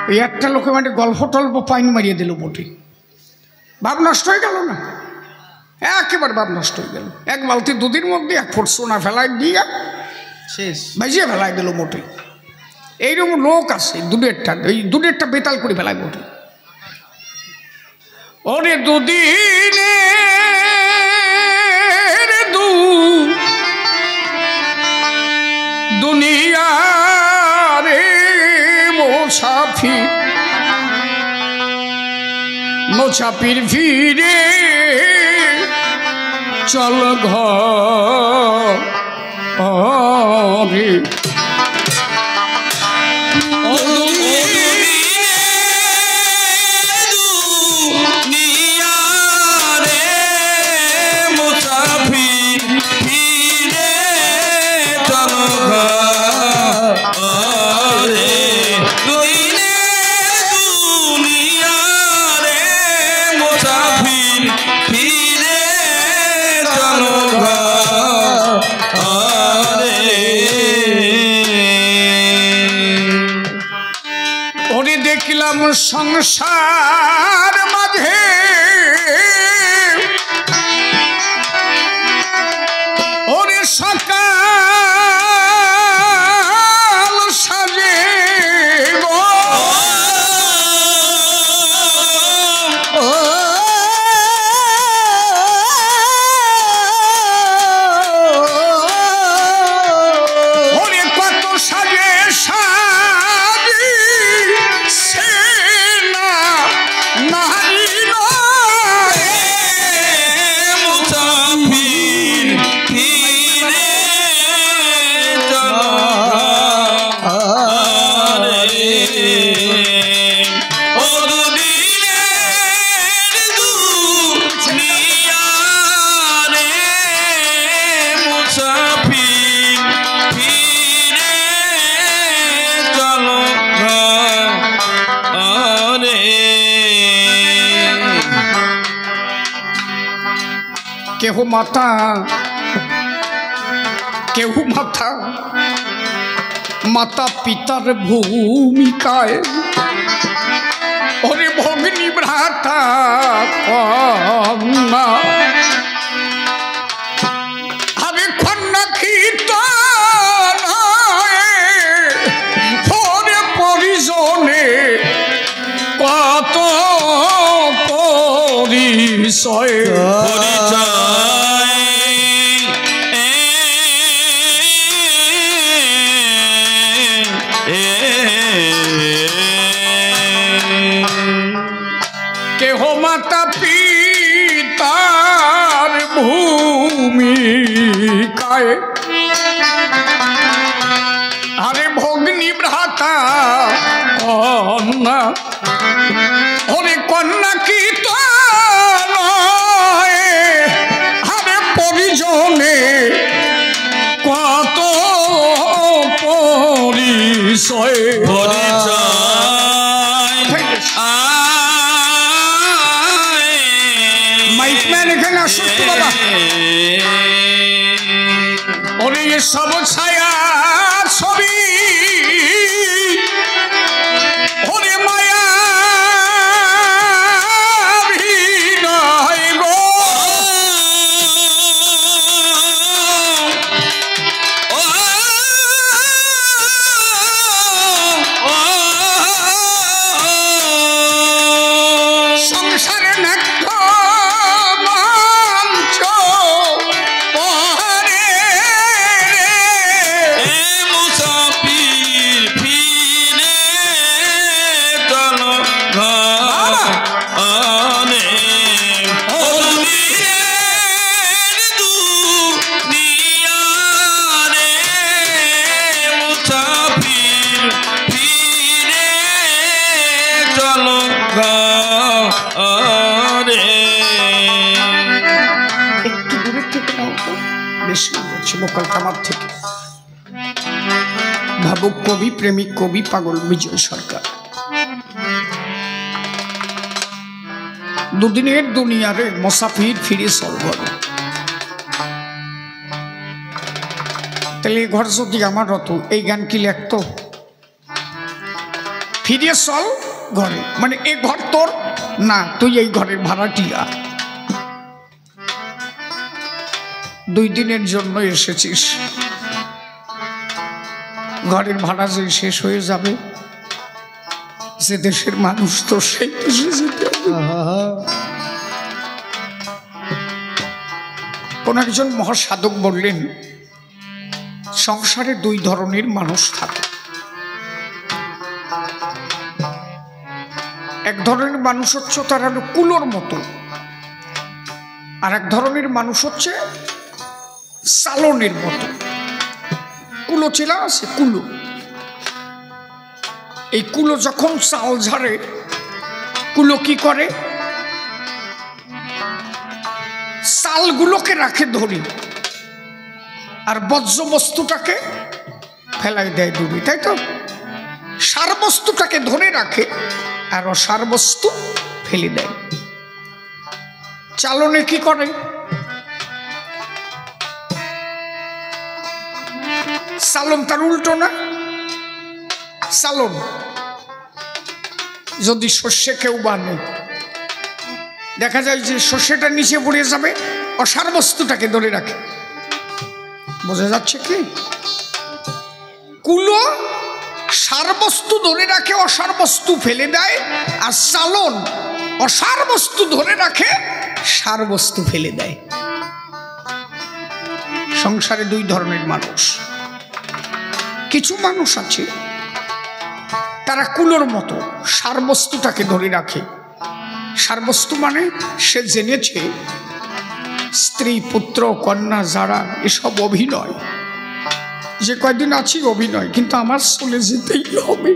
ওই একটা লোকে মানে গল্প টল্প পাইনি মারিয়ে দিল বটে, ভাব নষ্ট হয়ে গেল না, একেবারে ভাব নষ্ট হয়ে গেল। এক বালতি দুদিন মধ্যে 1 ফুট সোনা ফেলাই দিয়ে শেষ ভাইজিয়ে ফেলাই দিল মোটে। এইরকম লোক আছে দুধেরটা বেতাল করে ফেলায় মোটে। ওরে দুদিনে দুনিয়া রে মোসাফির ফিরে চল ঘরে। দেখলাম সংসার মাঝে ওরে সকাল সাজে গো, ওরে কত সাজে কেহ মাতা কেহ মাতা মাতা পিতার ভূমিকায় ওরে ভগ্নী ভ্রাতা কন্যা আমি কন্যা খিত ওরে পরিজনে কত পরিচয় কেহ মাতা পিতার ভূমিকায় আরে ভগ্নী ভ্রাতা কন্যা ওরে কন্যা কি তো নয় আরে পরিজনে কত পরিচয় ওরে সব ছায়া ছবি ওরে মায়া গো সংসারে নাট্য থেকে ভাবুক কবি প্রেমিক কবি পাগল বিজয় সরকার দুদিনের দুনিয়ারে মুসাফির ফিরে চলবে। তাহলে ঘর যদি আমার হতো এই গান কি লিখতো? ফিরে চল ঘরে, মানে এ ঘর তোর না, তুই এই ঘরের ভাড়াটিয়া, 2 দিনের জন্য এসেছিস, ঘরের ভাড়া যে শেষ হয়ে যাবে, যে দেশের মানুষ তো সেই দেশে যেতে হবে। কোন একজন মহাসাধক বললেন, সংসারে 2 ধরনের মানুষ থাকে। এক ধরনের মানুষ হচ্ছে তারা কুলোর মতো, আর এক ধরনের মানুষ হচ্ছে সালনের মতো। কুলো চেলা আছে, কুলো, এই কুলো যখন চাল ঝাড়ে, কুলো কি করে, চালগুলোকে রাখে ধরি, আর বর্জ্য বস্তুটাকে ফেলাই দেয় দূরে, তাই তো? সার বস্তুটাকে ধরে রাখে আর অসার বস্তু ফেলে দেয়। চালনে কি করে, চালন তার উল্টো না। চালন যদি শস্যে কেউ বানে, দেখা যায় যে শস্যটা নিচে পড়ে যাবে, অসার বস্তুটাকে ধরে রাখে। বোঝা যাচ্ছে কি? কুলো সার বস্তু ধরে রাখে, অসার বস্তু ফেলে দেয়, আর চালন অসার বস্তু ধরে রাখে, সার বস্তু ফেলে দেয়। সংসারে 2 ধরনের মানুষ। কিছু মানুষ আছে তারা কুলোর মতো সার বস্তুটাকে ধরে রাখে। সার বস্তু মানে সে জেনেছে স্ত্রী, পুত্র, কন্যা যারা, এসব অভিনয়, যে কয়দিন আছি অভিনয়, কিন্তু আমার চলে যেতেই হবে,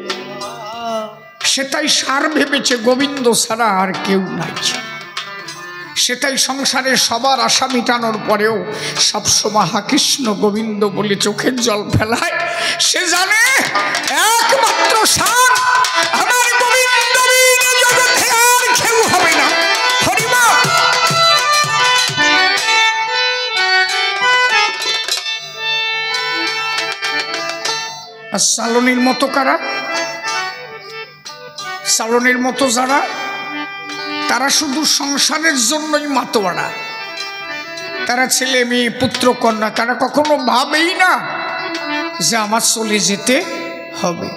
সেটাই সার ভেবেছে, গোবিন্দ ছাড়া আর কেউ নাই। সেটাই সংসারে সবার আশা মিটানোর পরেও সবসময় হা কৃষ্ণ গোবিন্দ বলে চোখের জল ফেলায়। সে জানে একমাত্র সার আমার গোবিন্দ, জগতে আর কেউ হবে না। হরিমা আর সালনের মতো কারা, সালনের মতো যারা, তারা শুধু সংসারের জন্যই মাতোয়ারা। তারা ছেলে মেয়ে, পুত্র, কন্যা, তারা কখনো ভাবেই না যে আমার চলে যেতে হবে।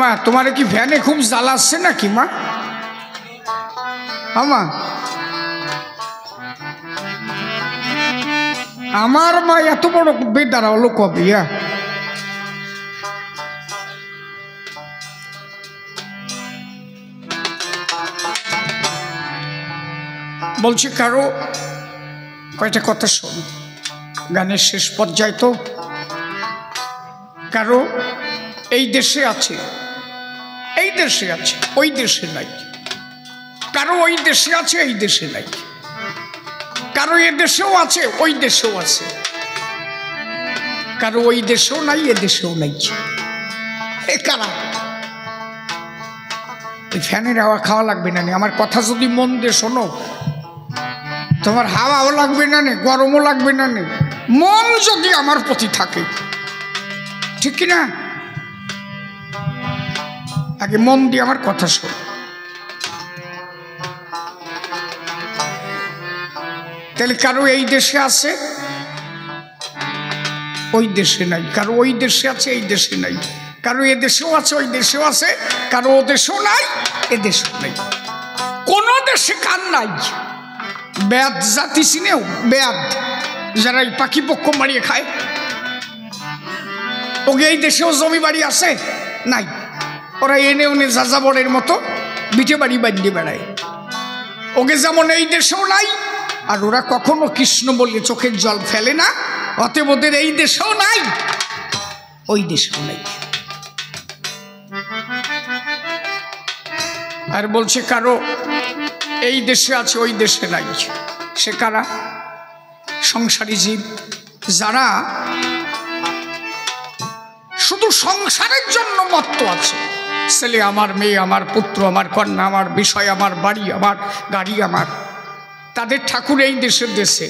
মা, তোমার কি ভ্যানে খুব জ্বালাচ্ছে নাকি মা? আমা, আমার মা এত বড় বেদারা হলো কবে? বলছি কারো কয়টা কথা শোন, গানের শেষ পর্যায়ে তো। কারো এই দেশে আছে, এই দেশে আছে, ওই দেশে নাই। কারো ওই দেশে আছে, এই দেশে নাই। কারো এ দেশেও আছে, ওই দেশেও আছে। কারো ওই দেশেও নাই, এ দেশেও নাই। এ কারা? ফ্যানের হাওয়া খাওয়া লাগবে না, আমার কথা যদি মন দিয়ে শোনো, তোমার হাওয়াও লাগবে না, গরমও লাগবে না, মন যদি আমার প্রতি থাকে, ঠিক কিনা? আগে মন দিয়ে আমার কথা শোন। তাহলে কারো এই দেশে আছে, ওই দেশে নাই। কারো ওই দেশে আছে, এই দেশে নাই। কারো এ দেশেও আছে, ওই দেশেও আছে। কারো ও দেশেও নাই, এ দেশেও নাই। কোন দেশে কার নাই? বেদ জাতি চিনেও? বেদ যারা এই পাখি পক্ষ মারিয়ে খায়, ওকে এই দেশেও জমি বাড়ি আছে? নাই। ওরা এনে ওনে যাযাবরের মতো বিটে বাড়ি বাঁধিয়ে বেড়ায়। ওকে যেমন এই দেশেও নাই, আর ওরা কখনো কৃষ্ণ বলে চোখের জল ফেলে না। অতএব ওদের এই দেশেও নাই, ওই দেশেও নাই। আর বলছে কারো এই দেশে আছে, ওই দেশে নাই। সে কারা? সংসারী জীব, যারা শুধু সংসারের জন্য মত্ত আছে। ছেলে আমার, মেয়ে আমার, পুত্র আমার, কন্যা আমার, বিষয় আমার, বাড়ি আমার, গাড়ি আমার। তাদের ঠাকুর এই দেশের দেশে,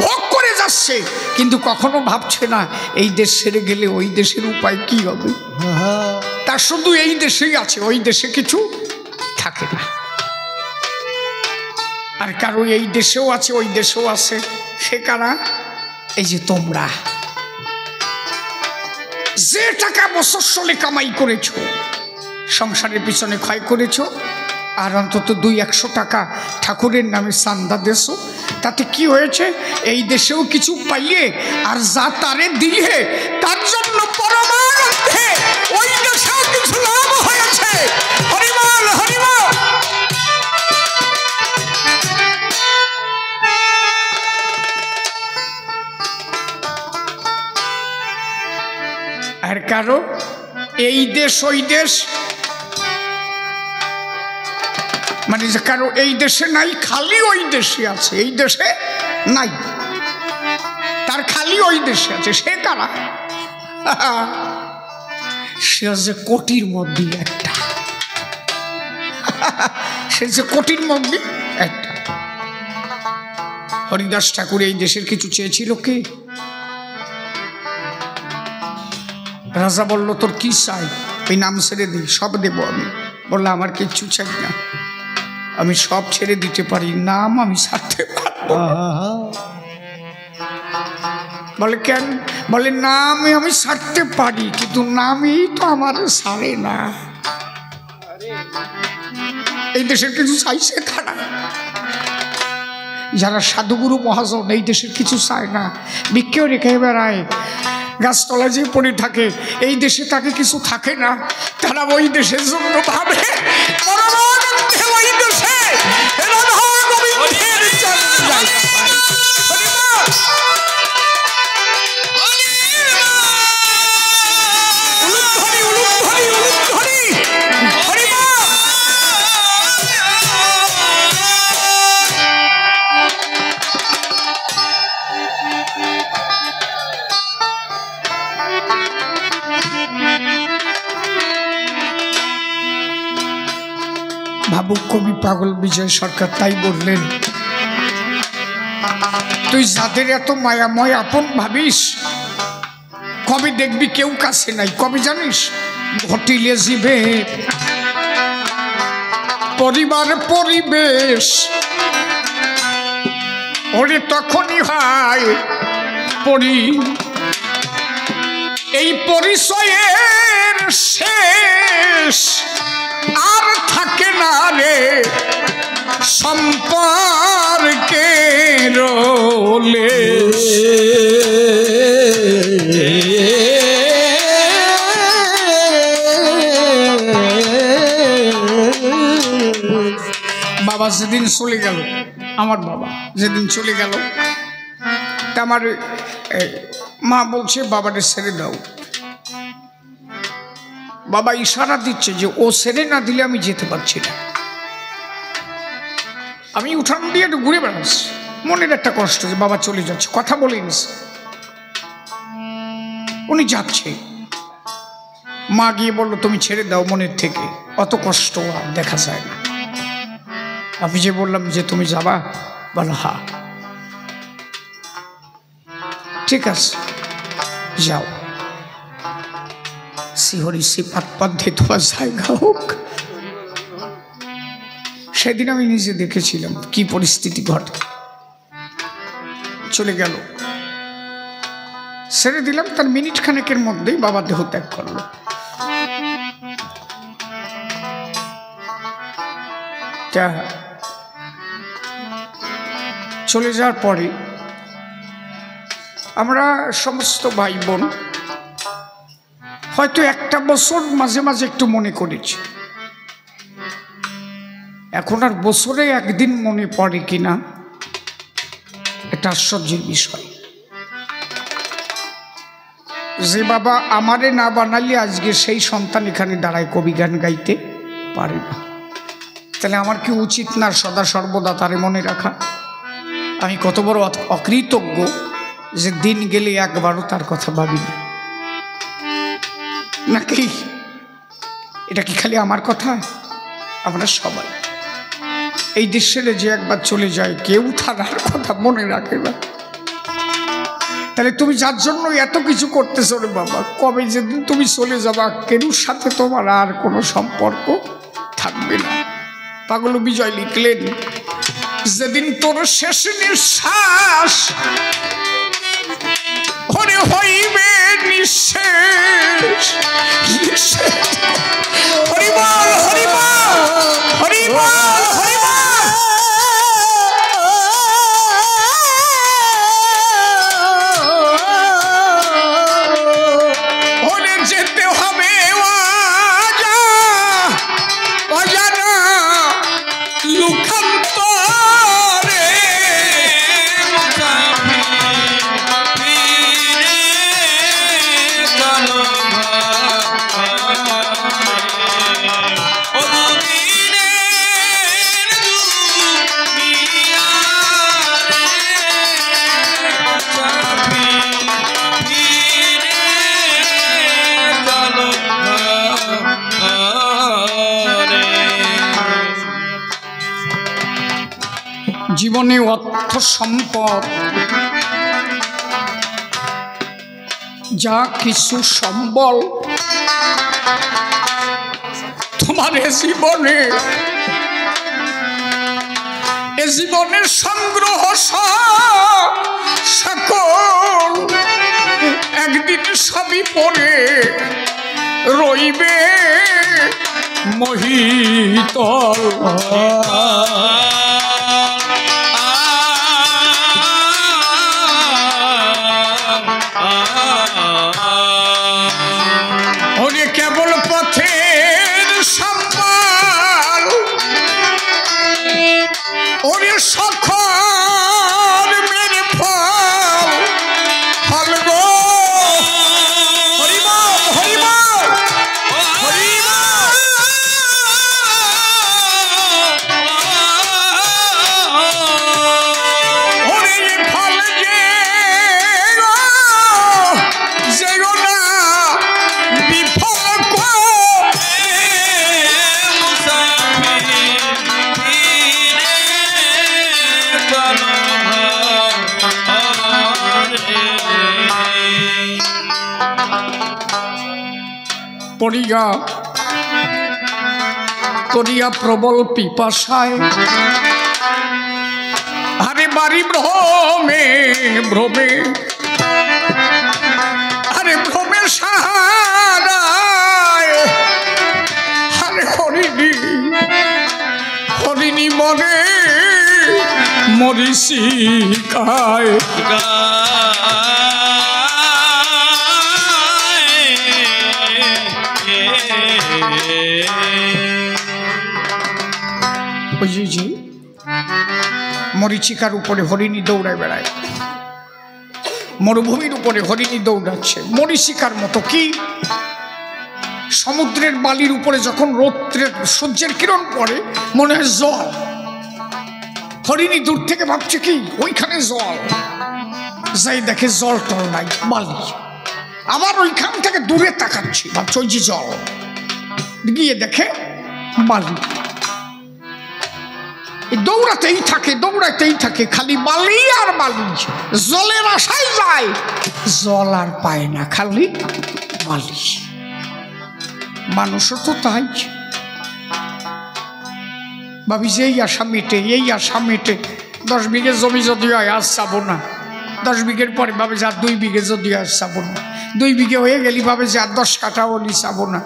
ভোগ করে যাচ্ছে, কিন্তু কখনো ভাবছে না এই দেশ ছেড়ে গেলে ওই দেশের উপায় কি হবে। তার শুধু এই দেশেই আছে, ওই দেশে কিছু থাকে না। আর কারো এই দেশেও আছে ওই দেশেও আছে, সে কারা? এই যে তোমরা যে টাকা বছর চলে কামাই করেছ, সংসারের পিছনে ক্ষয় করেছ, আর অন্তত 200-100 টাকা ঠাকুরের নামে চান্দা দেছো, তাতে কি হয়েছে? এই দেশেও কিছু পাইয়ে আর যা তারে দিলে তার জন্য পরমানন্দে ওই দেশেও কিছু লাভ হয়েছে। হরিবল হরিবল। আর কারো এই দেশ ওই দেশ, মানে যে কারো এই দেশে নাই, খালি ওই দেশে আছে, এই দেশে নাই, তার খালি ওই দেশে আছে। সে কারা? সে যে কোটির মধ্যে একটা, সে যে কোটির মধ্যে একটা। হরিদাস ঠাকুর এই দেশের কিছু চেয়েছিল কি? রাজা বলল তোর কি চাই? ওই নাম ছেড়ে দিই, সব দেবো আমি। বললো আমার কিচ্ছু চাই না, আমি সব ছেড়ে দিতে পারি, নাম আমি ছাড়তে পারবো। বলে কেন? বলে নাম আমি ছাড়তে পারি, কিন্তু নামই তো আমার ছাড়ে না। এই দেশের কিছু চাইছে তারা, যারা সাধুগুরু মহাজন এই দেশের কিছু চায় না, ভিক্ষেও রেখে বেড়ায়, গাছতলা যে পড়ে থাকে, এই দেশে তাকে কিছু থাকে না, তারা ওই দেশের জন্য ভাবে ওই দেশে ভাবুক কবি পাগল বিজয় সরকার তাই বললেন, তুই যাদের এত মায়াময় আপন ভাবিস, কবে দেখবি কেউ কাছে নাই। কবে জানিস? ঘটিলে জীবে পরিবার পরিবেশ, ওরে তখনই হয় পরি, এই পরিচয়ের শেষ আর থাকে না রে সম্পর্কের লেশ। বাবা যেদিন চলে গেল, আমার বাবা যেদিন চলে গেল, তা আমার মা বলছে বাবারে ছেড়ে দাও। বাবা ইশারা দিচ্ছে যে ও ছেড়ে না দিলে আমি যেতে পারছি না। আমি উঠান দিয়ে একটু ঘুরে বেড়াচ্ছি, মনের একটা কষ্ট যে বাবা চলে যাচ্ছে, কথা বলিনি। উনি যাচ্ছে, মা গিয়ে বললো তুমি ছেড়ে দাও মনের থেকে, অত কষ্ট আর দেখা যায় না। আমি যে বললাম যে তুমি যাবা, বলো হ্যাঁ ঠিক আছে যাও, শিহরি সিপাত পদ্ধে তোমার জায়গা হোক। সেদিন আমি নিজে দেখেছিলাম কি পরিস্থিতি ঘটে। চলে গেল, ছেড়ে দিলাম, তার মিনিট খানেকের মধ্যেই বাবা দেহ ত্যাগ করলো। চলে যাওয়ার পরে আমরা সমস্ত ভাই বোন হয়তো একটা বছর মাঝে মাঝে একটু মনে করেছি, এখন আর বছরে একদিন মনে পড়ে কিনা এটা আশ্চর্যের বিষয়। যে বাবা আমারে না বানালে আজকে সেই সন্তান এখানে দাঁড়ায় কবি গান গাইতে পারে না, তাহলে আমার কি উচিত না সদা সর্বদা তারে মনে রাখা? আমি কত বড় অকৃতজ্ঞ যে দিন গেলে একবারও তার কথা ভাবি না। নাকি এটা কি খালি আমার কথা? আমরা সবাই এই দেশের যে একবার চলে যায় কেউ তার আর কথা মনে রাখে না। তাহলে তুমি যার জন্য এত কিছু করতেছো রে বাবা, কবে যেদিন তুমি চলে যাবা কেরুর সাথে তোমার আর কোনো সম্পর্ক থাকবে না। পাগল বিজয় লিখলেন, যেদিন তোর শেষ নিঃশ্বাস হরে হইবে নিঃশেষ, হরিবল হরিবল হরিবল হরিবল, ওরে যেতে হবে অজানা লুকান্তরে, জীবনে অর্থ সম্পদ যা কিছু সম্বল তোমার এ জীবনের সংগ্রহ সকল একদিন সবই পড়ে রইবে মহিতল। ওরে কেবল পথের সম্বল, ওরে সকল মেরে ফল ফল গো, হরিবল হরিবল হরিবল, ওরে ফল যে না বিফল পড়িয়া করিয়া প্রবল পিপাসায়, আরে বাড়ি ভ্রমে ভ্রমে, আরে ভ্রমে সাহারায়, আরে হরিণী হরিণী মনে মরিচিকায়, মরিচিকার উপরে হরিণী দৌড়ায় বেড়ায়, মরুভূমির উপরে হরিণী দৌড়াচ্ছে মরিচিকার মতো। কি সমুদ্রের বালির উপরে যখন রৌদ্রের সূর্যের কিরণ পড়ে মনে হয় জল, হরিণী দূর থেকে ভাবছে কি ওইখানে জল, যাই দেখে জল টল নাই বালি, আবার ওইখান থেকে দূরে তাকাচ্ছি ভাবছে ওই যে জল, গিয়ে দেখে বালি, দৌড়াতেই থাকে দৌড়াতেই থাকে, খালি বালি আর বালি, জলের আশায় যায়, জল আর পায় না, খালি বালি। মানুষও তো তাই, ভাবি যে এই আশা মেটে এই আশা মেটে, 10 বিঘে জমি যদি হয় আজ চাবো না, 10 বিঘের পরে ভাবে যে আর 2 বিঘে যদি আজ চাবো না, 2 বিঘে হয়ে গেলি ভাবে যে আর 10 কাঠা হলি চাবো না,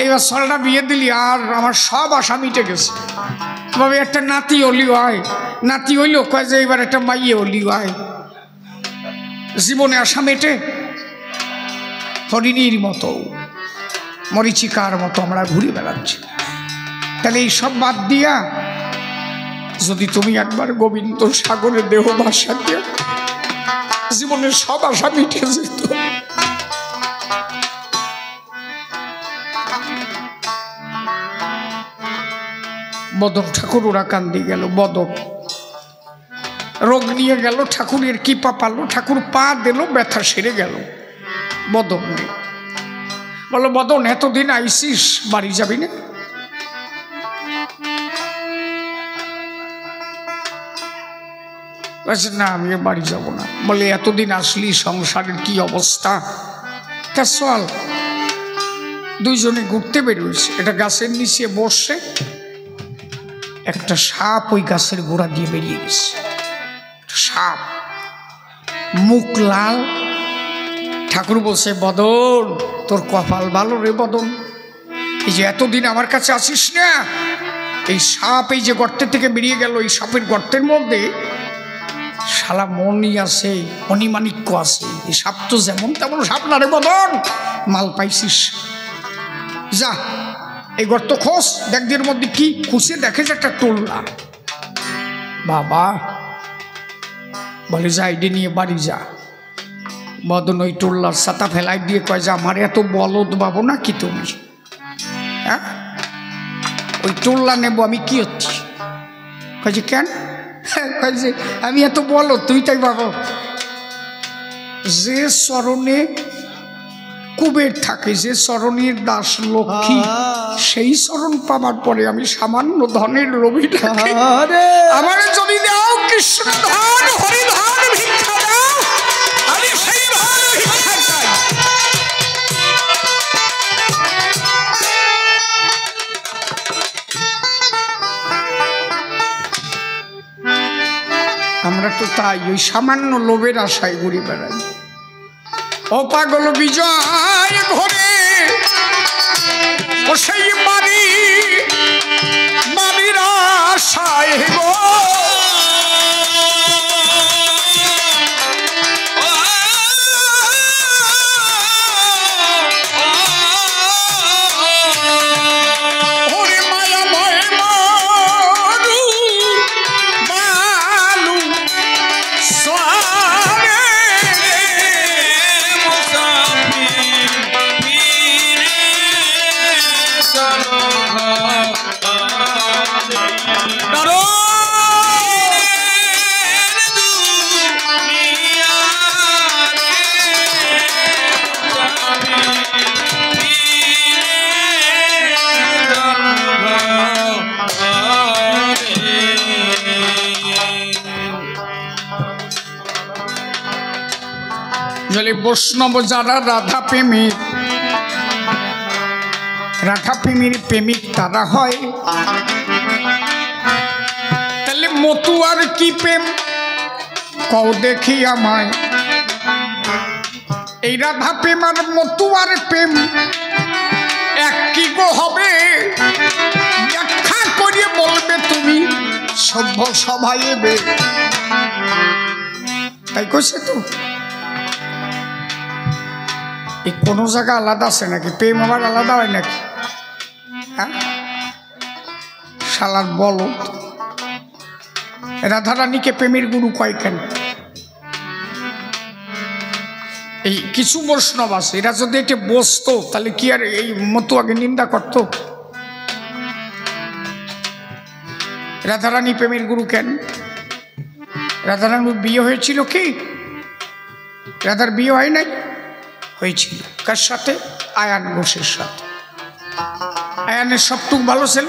এইবার ছলটা বিয়ে দিলি আর আমার সব আশা মিটে গেছে, ভাবে একটা নাতি হলি হয়, নাতি হইলেও কয় যে এবার একটা মাইয়ে হলি হয়, জীবনে আশা মেটে। হরিণীর মতো মরিচিকার মতো আমরা ঘুরে বেড়াচ্ছি। তাহলে এই সব বাদ দিয়া যদি তুমি একবার গোবিন্দ সাগরে দেহ ভাষা দিয়া জীবনের সব আশা মিটে যেত। বদন ঠাকুর ওরা কান্দি গেল, বদন রোগ নিয়ে গেল, ঠাকুরের কি পা পারলো, ঠাকুর পা দিল, ব্যথা সেরে গেল। বদন নেই, বলো বদন এতদিন আইসিস বাড়ি যাবি না? বলছে না আমি বাড়ি যাব না। বলে এতদিন আসলি, সংসারের কি অবস্থা? তা চল। দুইজনে ঘুরতে বেরোয়েছে, এটা গাছের নিচে বসে, একটা সাপ ওই গাছের গোড়া দিয়ে বেরিয়ে গেছে। সাপ, মুখ লাল। ঠাকুর বলছে, বদন তোর কপাল ভালো রে বদন, এই যে এতদিন আমার কাছে আসিস না, এই সাপ এই যে গর্তের থেকে বেরিয়ে গেল, এই সাপের গর্তের মধ্যে শালা মণি আছে, মণিমাণিক্য আছে। এই সাপ তো যেমন তেমন সাপ না রে বদন, মাল পাইছিস, যা এই গর্ত খোঁজ, দেখদের মধ্যে কি। খুঁজে দেখে যে একটা টোল্লা। বাবা বলে যা এডে নিয়ে বাড়ি যা। বদন ওই টোল্লার ছাতা ফেলাই দিয়ে কয় যে আমার এত বলদ বাবু না কি তুমি, হ্যাঁ ওই টোল্লা নেবো আমি, কি হচ্ছি? কয় যে কেন? কয় যে আমি এত বলদ, তুই তাই বাবু। যে চরণে কুবের থাকে, যে চরণের দাস লক্ষ্মী, সেই চরণ পাবার পরে আমি সামান্য ধনের লোভী থাকি। আমার যদি দাও কৃষ্ণ ধন, হরি ধন ভিক্ষা দাও, আমি সেই ধন ভিক্ষা চাই। আমরা তো তাই ওই সামান্য লোভের আশায় ঘুরে বেড়াই। ও পাগল বিজয় ঘরে ও সেই বাড়ির আশায় গো, ওরে মায়াময় মারু বালু সোয়ারে বৈষ্ণব যারা রাধা প্রেমিক, রাধা প্রেমীর প্রেমিক তারা হয়। তাহলে মতুয়ার কি প্রেম কও দেখি আমায়? এই রাধা প্রেম আর মতুয়ার প্রেম এক কি গো হবে? ব্যাখ্যা করিয়ে বলবে তুমি সভ্য সভায় এবে। তাই কইছে তো, এই কোনো জায়গা আলাদা আছে নাকি? প্রেম আবার আলাদা হয় নাকি? হ্যাঁ, শালার বলো। রাধারানীকে প্রেমের গুরু কয় কেন? এই কিছু বৈষ্ণব আছে, এরা যদি এটা বসতো তাহলে কি আর এই মতুয়াকে নিন্দা করত? রাধারানী প্রেমের গুরু কেন? রাধারানীর বিয়ে হয়েছিল কি? রাধার বিয়ে হয় নাই? হয়েছিল। কার সাথে? আয়ান ঘোষের সাথে। আয়ানের সবটুক ভালো ছিল,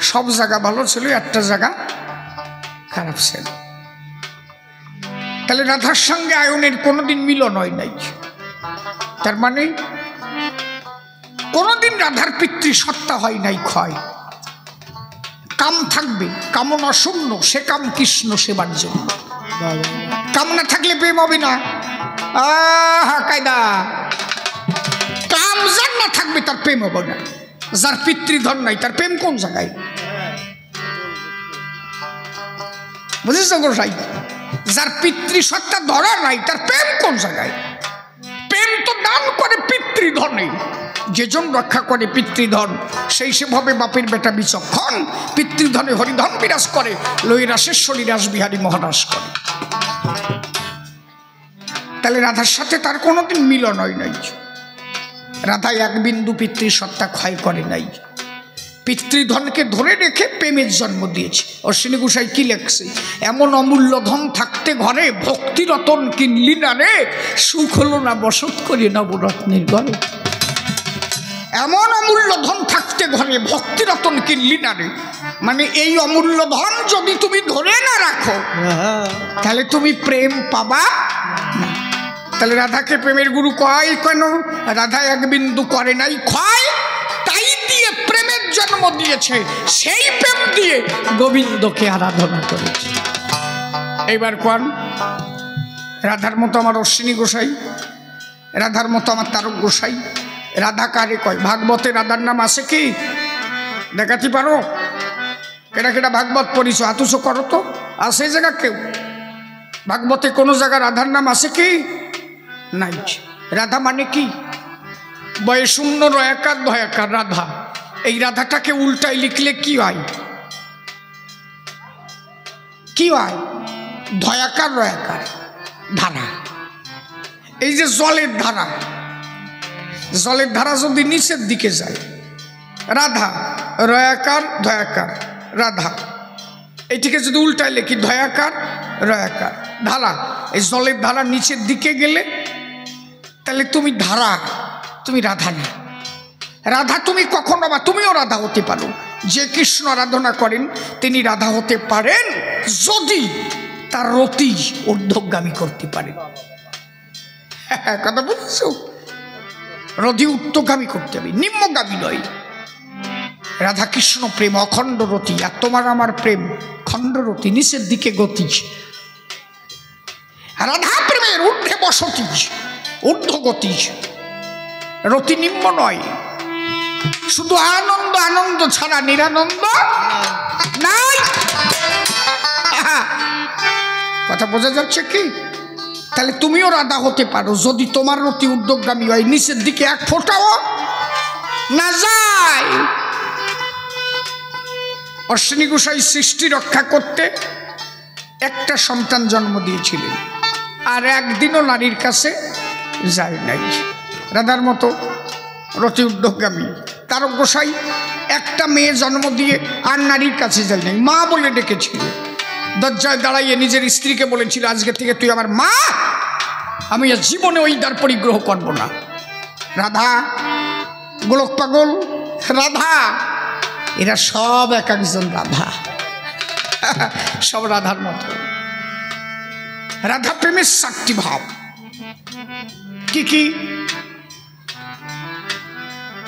সব জায়গা ভালো ছিল, একটা জায়গা খারাপ ছিল। তাহলে রাধার সঙ্গে আয়নের কোনোদিন মিলন হয় নাই। তার মানে কোনোদিন রাধার পিতৃসত্তা হয় নাই ক্ষয়। কাম থাকবে, কামনা শূন্য, সে কাম কৃষ্ণ সেবার জন্য। কামনা থাকলে প্রেম হবে না। কায়দা কাম যার না থাকবে তার প্রেম হবে না। যার পিতৃধন নাই তার প্রেম কোন জায়গায়? বুঝেছ গোসাই? যার পিতৃসত্তা ধরা নাই তার প্রেম কোন জায়গায়? প্রেম তো দান করে পিতৃধনে। যেজন রক্ষা করে পিতৃধন সেই সেভাবে বাপের বেটা বিচক্ষণ। পিতৃধনে হরিধন বিরাজ করে, লৈরাশেশ্বরী রাসবিহারী মহারাজ করে। তাহলে রাধার সাথে তার কোনোদিন মিলন হয় নাই। রাধা এক বিন্দু পিতৃসত্তা ক্ষয় করে নাই। পিতৃধনকে ধরে রেখে প্রেমের জন্ম দিয়েছে। অশ্বিনী গোসাই কি লেখছে? এমন অমূল্য ধন থাকতে ঘরে, ভক্তি রতন কিনলি না রে, সুখ হলো না বসত করি নবরত্নের ঘরে। এমন অমূল্য ধন থাকতে ঘরে, ভক্তি রতন কিনলি না রে, মানে এই অমূল্য ধন যদি তুমি ধরে না রাখো তাহলে তুমি প্রেম পাবা না। তাহলে রাধাকে প্রেমের গুরু কয় কেন? রাধা এক বিন্দু করে নাই ক্ষয়, তাই দিয়ে প্রেমের জন্ম দিয়েছে, সেই প্রেম দিয়ে গোবিন্দকে আরাধনা করেছে। এইবার কোন রাধার মতো আমার অশ্বিনী গোসাই, রাধার মতো আমার তারক গোসাই। রাধা কারে কয়? ভাগবতে রাধার নাম আছে কি? দেখাতে পারো? কেটা কেটা ভাগবত পড়িছ? হাতুসো করো তো। আছে জায়গা কেউ ভাগবতে কোনো জায়গা রাধার নাম আছে কি? নাই। রাধা মানে কি? বয়শূন্য রয়াকার ভয়াকার রাধা। এই রাধাটাকে উল্টাই লিখলে কি হয়? কি হয়? ধয়াকার রয়াকার ধারা। এই যে জলের ধারা, জলের ধারা যদি নিচের দিকে যায়, রাধা রয়াকার ধয়াকার রাধা, এইটিকে যদি উল্টাই লিখি ধয়াকার রয়াকার ধারা, এই জলের ধারা নিচের দিকে গেলে তাহলে তুমি ধারা, তুমি রাধা না। রাধা তুমি কখনো বা তুমিও রাধা হতে পারো। যে কৃষ্ণ আরাধনা করেন তিনি রাধা হতে পারেন যদি তার রতি ঊর্ধ্বগামী করতে পারেন। কথা বুঝছো? রতি ঊর্ধ্বগামী করতে হবে, নিম্নগামী নয়। রাধা কৃষ্ণ প্রেম অখণ্ড রতি, আর তোমার আমার প্রেম খণ্ড রতি, নিচের দিকে গতি। রাধা প্রেমের ঊর্ধ্বে বসতি, ঊর্ধ্বগতি, রতি নিম্ন নয়। শুধু আনন্দ, আনন্দ ছাড়া নিরানন্দ নাই। কথা বোঝা যাচ্ছে কি? তাহলে তুমিও রাধা হতে পারো যদি তোমার রতি ঊর্ধ্বগামী হয়, নিচের দিকে এক ফোঁটাও না যায়। অশ্বিনী গোসাই সৃষ্টি রক্ষা করতে একটা সন্তান জন্ম দিয়েছিলেন, আর একদিনও নারীর কাছে যায় নাই। রাধার মতো রতি ঊর্ধ্বগামী তারক গোসাই একটা মেয়ে জন্ম দিয়ে আর নারীর কাছে যায় নাই, মা বলে ডেকেছিল। দরজায় দাঁড়াইয়ে নিজের স্ত্রীকে বলেছিল, আজকে থেকে তুই আমার মা, আমি জীবনে ওই দ্বার পরিগ্রহ করব না। রাধা, গোলক পাগল রাধা, এরা সব এক একজন রাধা, সব রাধার মতো। রাধা প্রেমের 7টি ভাব কি কি?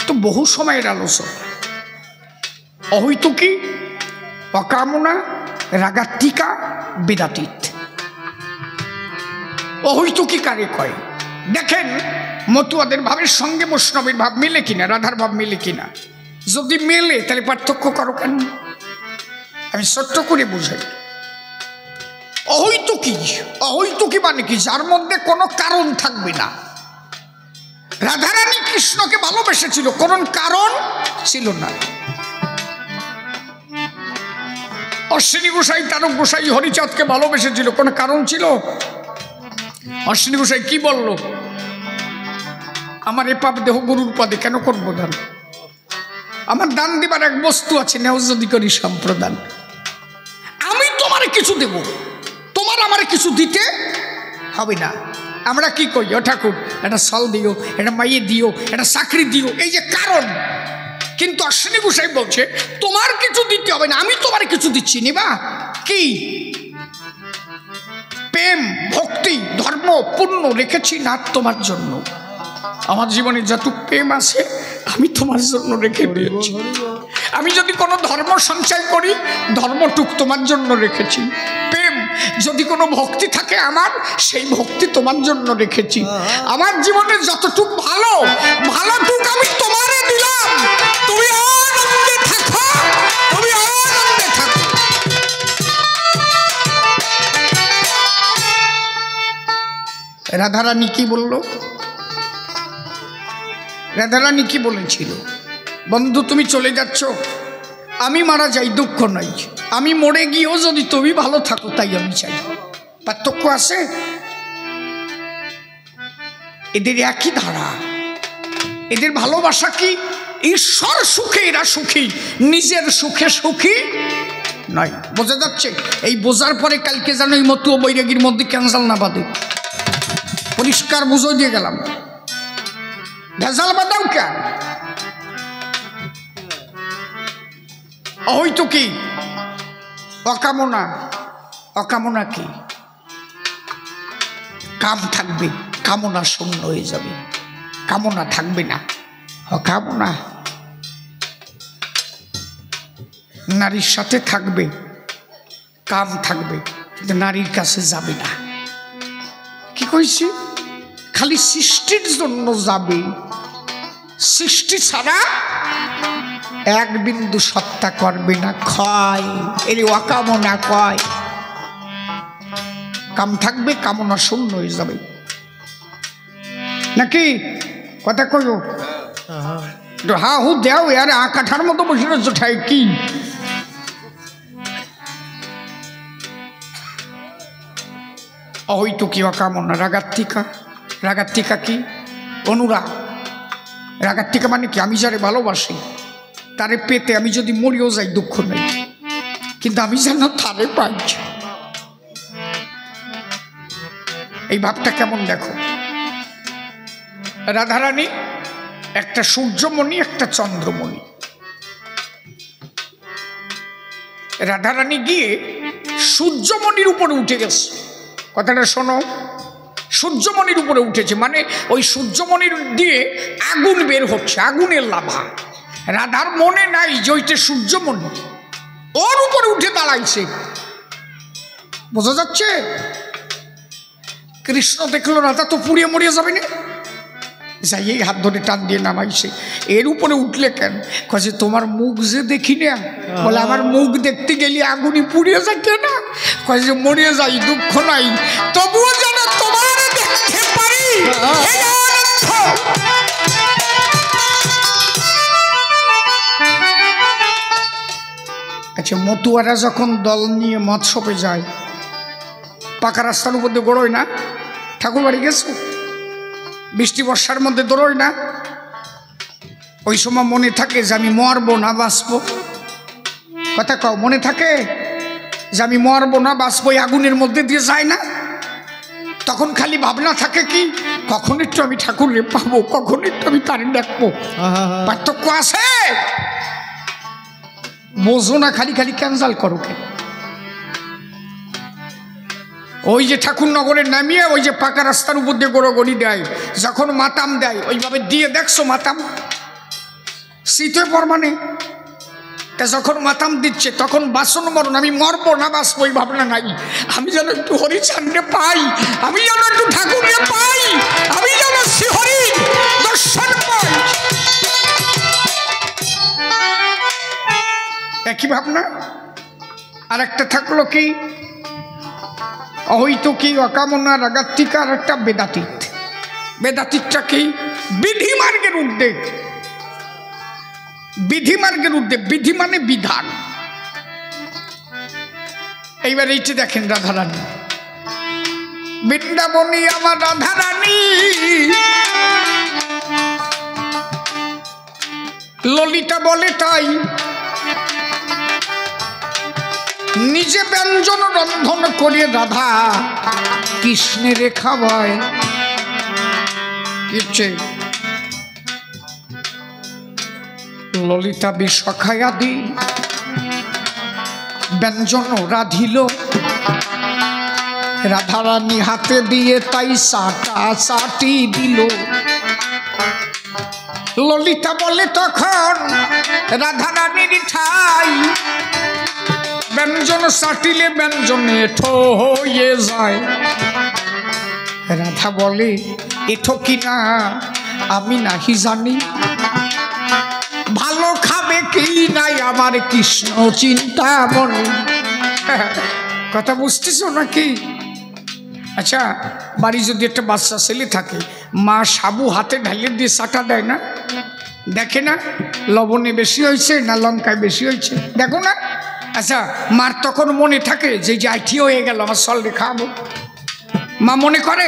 তো বহু সময়ের আলোচনা। অহৈতুকী, অকামনা, রাগাত্মিকা, বেদাতীত। অহৈতুকী কারে কয়? দেখেন মতুয়াদের ভাবের সঙ্গে বৈষ্ণবের ভাব মিলে কিনা, রাধার ভাব মিলে কিনা। যদি মেলে তাহলে পার্থক্য করো কেন? আমি ছোট্ট করে বুঝাই। অহৈতুকী, অহৈতুকী মানে কি? যার মধ্যে কোনো কারণ থাকবে না। রাধারানী কৃষ্ণকে ভালোবেসেছিল, কোন কারণ ছিল না। অশ্বিনী গোসাই তারক গোসাই হরিচাঁদকে ভালোবেসেছিল, কোন কারণ ছিল? অশ্বিনী গোসাই কি বলল? আমার এ পাপ দেহ গরুর পদে কেন করবো দান? আমার দান দিবার এক বস্তু আছে, নেও যদি করি সম্প্রদান। আমি তোমার কিছু দেব, তোমার আমার কিছু দিতে হবে না। আমরা কি করি? ও ঠাকুর একটা সাল দিও, একটা মাইয়ে দিও, একটা চাকরি দিও, এই যে কারণ। কিন্তু অশ্বিনী গোসাই বলছে তোমার কিছু দিতে হবে না, আমি তোমার কিছু দিচ্ছি। নিবা কি? প্রেম, ভক্তি, ধর্ম, পুণ্য রেখেছি না তোমার জন্য। আমার জীবনে যতটুকু প্রেম আছে আমি তোমার জন্য রেখে দিয়েছি। আমি যদি কোনো ধর্ম সঞ্চয় করি, ধর্মটুক তোমার জন্য রেখেছি। প্রেম, যদি কোনো ভক্তি থাকে আমার, সেই ভক্তি তোমার জন্য রেখেছি। আমার জীবনে যতটুক ভালো, ভালোটুক আমি তোমারে দিলাম। তুমি আনন্দে থাকো, তুমি আনন্দে থাকো। রাধারানী কি বলল? রাধারানী কি বলেছিল? বন্ধু তুমি চলে যাচ্ছ, আমি মারা যাই দুঃখ নাই, আমি মরে গিয়েও যদি তুমি ভালো থাকো তাই আমি চাই। পার্থক্য আছে? এদের একই ধারা। এদের ভালোবাসা কি? ঈশ্বর সুখে এরা সুখী, নিজের সুখে সুখী নয়। বোঝা যাচ্ছে? এই বোঝার পরে কালকে যেন এই মতু ও বৈরাগীর মধ্যে ক্যান্সাল না বাদে, পরিষ্কার বুঝো দিয়ে গেলাম। ভেজাল বাদাও কেন? হয়তো কি অকামনা, অকামনা কি? কাম থাকবে, কামনা শূন্য হয়ে যাবে, কামনা থাকবে না। অকামনা নারীর সাথে থাকবে, কাম থাকবে, কিন্তু নারীর কাছে যাবে না। কি কইছি? খালি সৃষ্টির জন্য যাবে, সৃষ্টি ছাড়া এক বিন্দু সত্তা করবে না, ক্ষয়। এর অকামনা কয়। কাম থাকবে, কামনা শূন্য হয়ে যাবে, নাকি কথা কইও? হা হু দেও ইয়ার কাঠার মতো বসে রয়েছে ঠাই কি? হয়তো কি অকামনা? রাগাত্তিকা। রাগাত্তিকা কি? অনুরাগ। রাগাত্তিকা মানে কি? আমি যারে ভালোবাসি তারে পেতে আমি যদি মরিও যাই দুঃখ নেই, কিন্তু আমি যেন তারে পাই। এই ভাবটা কেমন দেখো। রাধারানী একটা সূর্যমণি, একটা চন্দ্রমণি। রাধারানী গিয়ে সূর্যমণির উপরে উঠে গেছে। কথাটা শোনো, সূর্যমণির উপরে উঠেছে মানে ওই সূর্যমণির দিয়ে আগুন বের হচ্ছে, আগুনের লাভা। রাধার মনে নাই যে ওইটা সূর্যমণি, ওর উপরে উঠে দাঁড়াইছে। বোঝা যাচ্ছে? কৃষ্ণ দেখলো রাধা তো পুড়িয়ে মরিয়ে যাবে না, যাই এই হাত ধরে টান দিয়ে নামাইছে। এর উপরে উঠলে কেন? কাজে তোমার মুখ যে দেখি না। বলে আমার মুখ দেখতে গেলে আগুনি পুড়িয়ে যাচ্ছে না? কাজে মরিয়ে যাই দুঃখ নাই, তবুও যেন তোমার দেখতে পারি। আচ্ছা, মতুয়ারা যখন দল নিয়ে মৎস্যপে যায়, পাকা রাস্তার উপর দিয়ে গড়োয় না? ঠাকুর বাড়ি গেছো? বৃষ্টি বর্ষার মধ্যে দৌড়োয় না? ওই সময় মনে থাকে যে আমি মরবো না বাঁচবো? কথা কও, মনে থাকে যে আমি মরবো না বাঁচবো? আগুনের মধ্যে দিয়ে যায় না? তখন খালি ভাবনা থাকে কি, কখন একটু আমি ঠাকুরে পাবো, কখন একটু আমি তারে দেখবো। পার্থক্য আছে? বোঝো না, খালি খালি ক্যান্সেল করো কেন? ওই যে ঠাকুরনগরে নামিয়ে ওই যে পাকা রাস্তার উপর দিয়ে গড়ি দেয়, যখন মাতাম দেয় ওইভাবে দিয়ে দেখছো মাতাম শীতে পরমানে। তা যখন মাতাম দিচ্ছে তখন বাসন মরণ, আমি মরবো না বাঁচবো ওই ভাবনা নাই। আমি যেন একটু হরিচাঁদে পাই, আমি যেন একটু ঠাকুরে পাই, আমি যেন শ্রীহরি দর্শন পাই, একই ভাবনা। আর একটা থাকলো কি, হয়তো কি অকামনা, রাগাত্তিকা, আর একটা বেদাতীত। বেদাতীতটা কি? বিধিমার্গের ঊর্ধ্বে। বিধিমার্গের ঊর্ধ্বে, বিধি মানে বিধান। এইবার এইটি দেখেন রাধারানী, বৃন্দাবনী আমার রাধারানী, ললিতা বলে তাই নিজে ব্যঞ্জন রন্ধন করিয়ে রাধা কৃষ্ণের খাওয়ায়। কিচ্ছে ললিতা বিষ খায়াদি ব্যঞ্জন রাধিল, রাধারানী হাতে দিয়ে তাই সাটা সাটি দিল। ললিতা বলে তখন রাধারানীর ঠাই, ব্যঞ্জন সাটিলে ব্যঞ্জনে এঠো হয়ে যায়। রাধা বলে এঠো কিনা আমি নাহি জানি, ভালো খাবে কি নাই আমার কৃষ্ণ চিন্তা মনে। কথা বুঝতেছো নাকি? আচ্ছা, বাড়ি যদি একটা বাচ্চা ছেলে থাকে, মা সাবু হাতে ঢালিয়ে দিয়ে চাটা দেয় না? দেখে না লবণে বেশি হয়েছে না লঙ্কায় বেশি হয়েছে? দেখো না? আচ্ছা, মার তখন মনে থাকে যে আইটি হয়ে গেল, আমার সল্টে খাবো। মা মনে করে?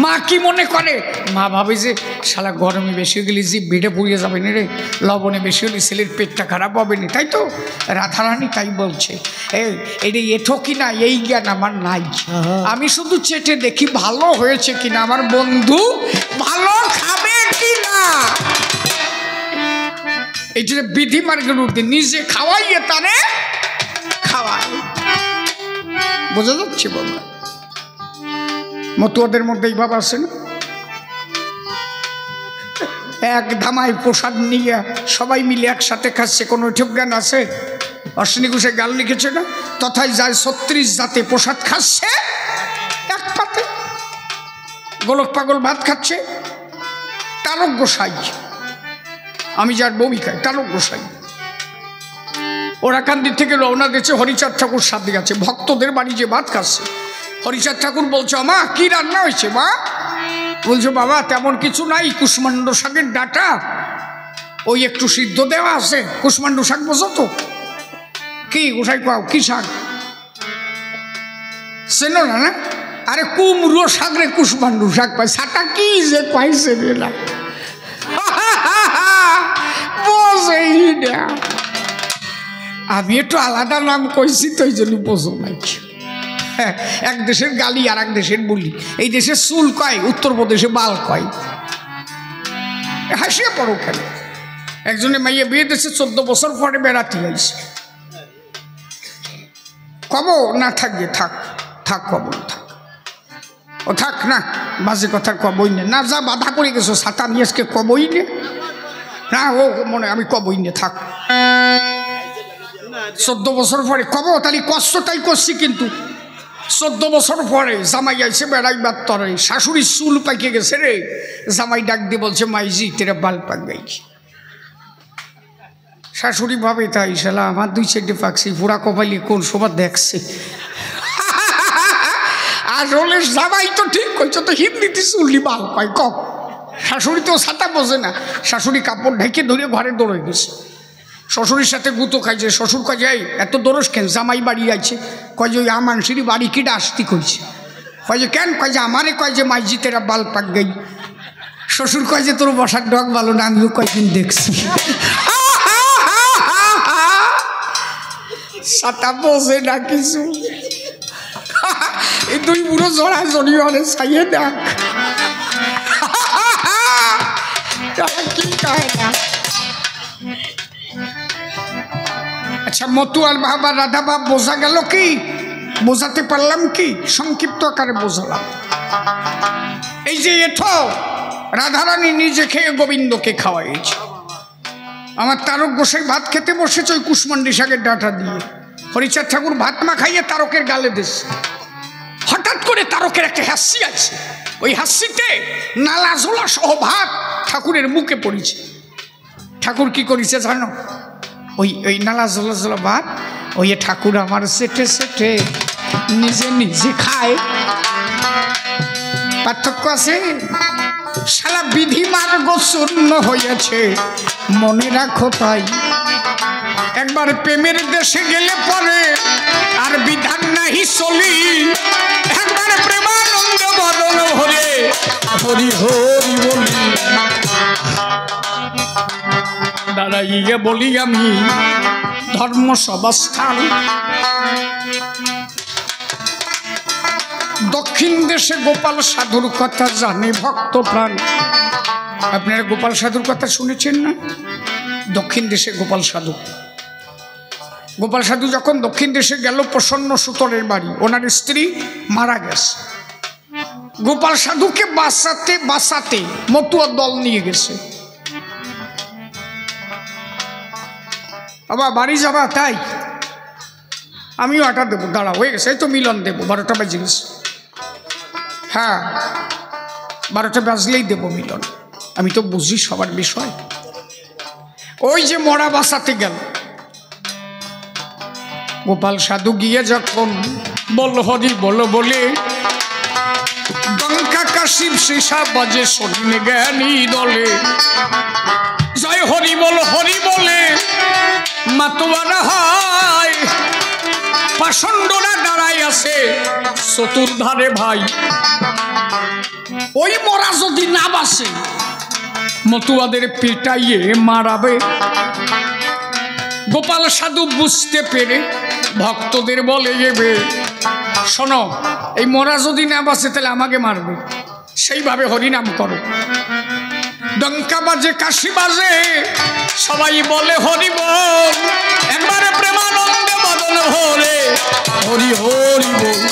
মা কি মনে করে? মা ভাবে যে শালা গরমে বেশি হয়ে গেলে জিভ ভিড়ে পুড়িয়ে যাবে না রে, লবণে বেশি হলে ছেলের পেটটা খারাপ হবে না, তাই তো? রাধারানী তাই বলছে, এটা এঠো কিনা এই জ্ঞান আমার নাই। আমি শুধু চেটে দেখি ভালো হয়েছে কিনা, আমার বন্ধু ভালো খাবে কিনা। এই যে বিধি মার্গের ঊর্ধ্বে, নিজে খাওয়াইয়ে তারে খাওয়ায়। বোঝা যাচ্ছে বাবা? মতুয়াদের মধ্যে এই ভাব আছে না? এক ধামায় প্রসাদ নিয়ে সবাই মিলে একসাথে খাচ্ছে, কোনো ঠিক জ্ঞান আছে? অশ্বিনী ঘোষে গাল লিখেছে না, তথায় যায় 36 জাতে প্রসাদ খাচ্ছে এক পাতে। গোলক পাগল ভাত খাচ্ছে, তারক গোসাই, আমি যার বমি খাই তারক গোসাই, ওরা কান্দি থেকে রওনা দিয়েছে, হরিচাঁদ ঠাকুর সাথে আছে, ভক্তদের বাড়ি যে ভাত খাচ্ছে। হরিচাঁদ ঠাকুর বলছে, মা কি রান্না হয়েছে মা? বলছে, বাবা তেমন কিছু নাই, কুষ্মাণ্ড শাকের ডাটা ওই একটু সিদ্ধ দেওয়া আছে। কুষ্মাণ্ড শাক বোঝো তো? কি গোসাই পাও কি শাক চেনো না? না আরে কুমড়ো শাক রে, কুষ্মাণ্ড শাক পাই, সাটা কি যে পাইছে না বোঝেই না। আমি একটু আলাদা নাম কইছি তো এই জন্য বোঝো নাই। এক দেশের গালি আর এক দেশের বলি। এই দেশে চুল কয়, উত্তরপ্রদেশে বাল কয়। হাসিয়ে পড়ো কেন? একজনে মাইয়ে বিয়ে দিয়েছে, 14 বছর পরে বেড়াতে আইছে। কব না থাকবে, থাক থাক, কব থাক, ও থাক না, বাজে কথা কবই না, যা বাধা করে গেছো ছাতা নিয়ে আজকে কবই না, ও মনে আমি কবই না, থাক। 14 বছর পরে কব, তাহলে কষ্টটাই করছি, কিন্তু 14 বছর পরে জামাই আইসে বেড়াইবার তরে, শাশুড়ির চুল পাইকে গেছে রে। জামাই ডাক দিয়ে বলছে, মাইজি তেরা বাল পাক গাইছি। শাশুড়ি ভাবে, তাই শালা আমার 2 সাইডে পাকছি, পুরা কপালি কোন সবার দেখছে। আসলে জামাই তো ঠিক কইছো, তো হিন্দিতে চুললি বাল পাই কক। শাশুড়ি তো ছাতা বোঝে না, শাশুড়ি কাপড় ঢেকে ধরে ঘরে দৌড়ে গেছে। শ্বশুরের সাথে গুতো খাইছে। শ্বশুর কয়, যাই এত দরস কেন? জামাই বাড়ি আছে। কয় যে ওই আমানসিরি বাড়ি কিটা আসতি কইছে। কয় যে কেন? কয় যে আমারে কয় যে মাইজি তেরা বাল পাক গাই। শ্বশুর কয় যে তোর বসার ডগ ভালো না, আমিও কয়েকদিন দেখছি। ছাতা বোঝে না কিছু। এই 2 বুড়ো জড়া জড়ি হলে চাইয়ে দেখ কি কয় না। আচ্ছা, মতুয়ার ভাব আর রাধা ভাব বোঝা গেল কি? বোঝাতে পারলাম কি? সংক্ষিপ্ত আকারে বোঝালাম। এই যে এঠো রাধারানী নিজে খেয়ে গোবিন্দকে খাওয়াইছে। আমার তারক গোসাই ভাত খেতে বসেছে ওই কুষ্মান্ডি শাকের ডাঁটা দিয়ে। হরিচাঁদ ঠাকুর ভাত মা খাইয়ে তারকের গালে দিচ্ছে। হঠাৎ করে তারকের একটা হাসি আছে, ওই হাসিতে নালা ঝোলা সহ ভাত ঠাকুরের মুখে পড়েছে। ঠাকুর কি করেছে জানো? ওই নালা ঝোলা ঝোলা ভাত ওই ঠাকুর আমার সেটে সেটে নিজে নিজে খায়। পার্থক্য আছে। শালা বিধি মার্গ শূন্য হয়েছে, মনে রাখো তাই। একবার প্রেমের দেশে গেলে পরে আর বিধান নাহি চলি। একবার প্রেমানন্দ বদন ভরে হরি হরি বলি। দাঁড়াইয়া বলি আমি ধর্ম সভাস্থান। দক্ষিণ দেশে গোপাল সাধুর কথা জানে ভক্ত প্রাণ। আপনারা গোপাল সাধুর কথা শুনেছেন না? দক্ষিণ দেশে গোপাল সাধু। গোপাল সাধু যখন দক্ষিণ দেশে গেল, প্রসন্ন সুতরের বাড়ি, ওনার স্ত্রী মারা গেছে। গোপাল সাধুকে বাঁচাতে বাঁচাতে মতুয়া দল নিয়ে গেছে। বাবা বাড়ি যাবা? তাই আমিও আটা দেবো, দাঁড়া হয়ে গেছে, এই তো মিলন দেবো, 12টা বাজে গেছে। হ্যাঁ 12টা বাজলেই দেবো মিলন। আমি তো বুঝি সবার বিষয়। ওই যে মরা বাঁচাতে গেল গোপাল সাধু গিয়ে যখন বল হরি বলো বলে, ডঙ্কা কাশির সীসা বাজে শোনেন জ্ঞানী দলে। জয় হরি বলে মাতোয়ারা হয়, পাষণ্ডরা দাঁড়াই আছে চতুর্ধারে ভাই। ওই মরা যদি না বাসে মতুয়াদের পিটাইয়ে মারাবে। গোপাল সাধু বুঝতে পেরে ভক্তদের বলে যাবে, শোনো এই মরা যদি না বাসে তাহলে আমাকে মারবে, সেইভাবে হরিনাম করো। ডঙ্কা বাজে কাশি বাজে সবাই বলে হরি বল। একবারে প্রেমানন্দে বদন ভরে হরি হরি বল।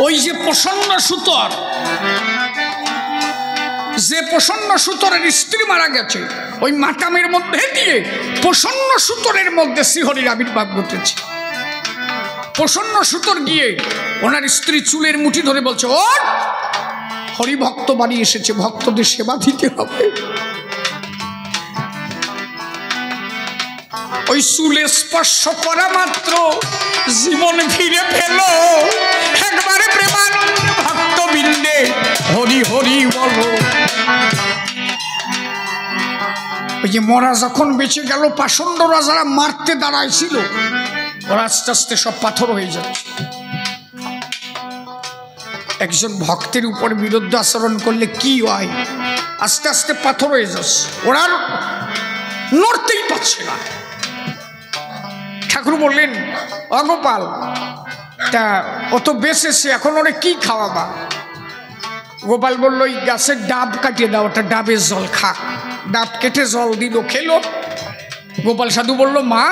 ওই যে প্রসন্ন সুতর, যে প্রসন্ন সুতরের স্ত্রী মারা গেছে, ওই মাকামের মধ্যে দিয়ে প্রসন্ন সুতরের মধ্যে শ্রীহরির আবির্ভাব ঘটেছে। প্রসন্ন সুতর গিয়ে ওনার স্ত্রী চুলের মুঠি ধরে বলছে, ও হরিভক্ত বাড়ি এসেছে, ভক্তদের সেবা দিতে হবে। ওই চুলে স্পর্শ করা মাত্র জীবন ফিরে পেল। একবারে প্রেমানন্দ ভক্তবৃন্দে হরি হরি বলো। ওই যে মরা যখন বেঁচে গেল, পাষণ্ডরা যারা মারতে দাঁড়াইছিল, ওরা আস্তে আস্তে সব পাথর হয়ে যাচ্ছে। একজন ভক্তের উপর বিরুদ্ধ আচরণ করলে কি হয়, আস্তে আস্তে পাথর হয়ে যাচ্ছে, ওরা নড়তেই পারছে না। ঠাকুর বললেন, অগোপাল, তা ও তো বেঁচেছে, এখন ওরে কি খাওয়াবা? গোপাল বলল, ওই গাছের ডাব কাটিয়ে দাও, ওটা ডাবের জল খাক। ডাব কেটে জল দিল, খেলো। গোপাল সাধু বলল, মা,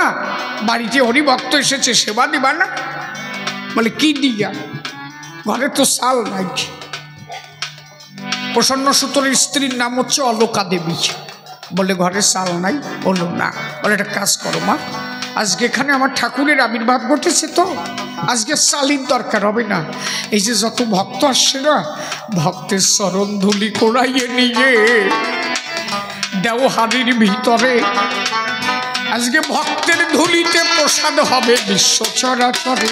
বাড়িতে হরিভক্ত এসেছে, সেবা দিবা না? বলে, কি দিয়া? ঘরে তো চাল নাই। প্রসন্ন সুতরের স্ত্রীর নাম হচ্ছে অলকা দেবী। বলে, ঘরে চাল নাই? বললো না। বলে, একটা কাজ করো মা, আজকে এখানে আমার ঠাকুরের আবির্ভাব ঘটেছে, তো আজকে চালির দরকার হবে না। এই যে যত ভক্ত আসছে না, ভক্তের চরণ ধুলি কোড়াইয়ে নিয়ে দেওহারির ভিতরে আজকে ভক্তের ধুলিতে প্রসাদ হবে বিশ্ব চরাচরে।